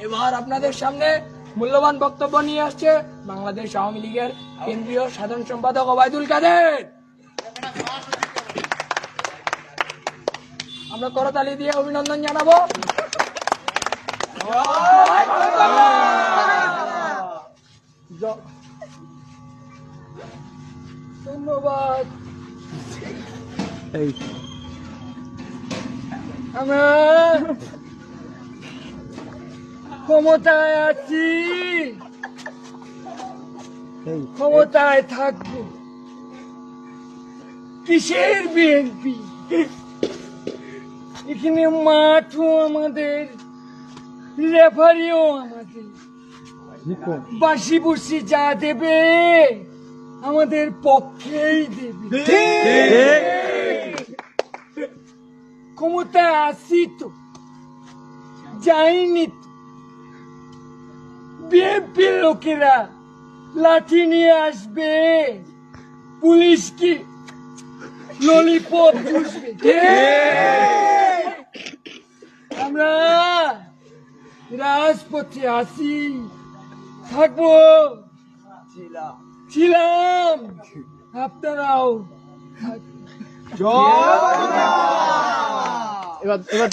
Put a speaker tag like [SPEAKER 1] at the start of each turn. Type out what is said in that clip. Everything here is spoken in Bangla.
[SPEAKER 1] এবার আপনাদের সামনে মূল্যবান বক্তব্য নিয়ে আসছে বাংলাদেশ আওয়ামী লীগের কেন্দ্রীয় সাধারণ সম্পাদক ওবায়দুল কাদের। আমরা করতালি দিয়ে অভিনন্দন জানাবো। ধন্যবাদ। আমরা ক্ষমতায় আছি, ক্ষমতায় থাকবো। কিসের বিএনপি? এখানে মাঠও আমাদের, রেফারিও আমাদের, বাসি বুসি যা দেবে আমাদের পক্ষেই দেবে। ক্ষমতায় আসি তো, যাইনি তো। বিএনপির লোকেরা লাঠি নিয়ে আসবে, পুলিশ কি ললিপপ চুষবে। আমরা রাজপথে আসি, থাকবো, ছিলাম, আপনারাও।
[SPEAKER 2] এবার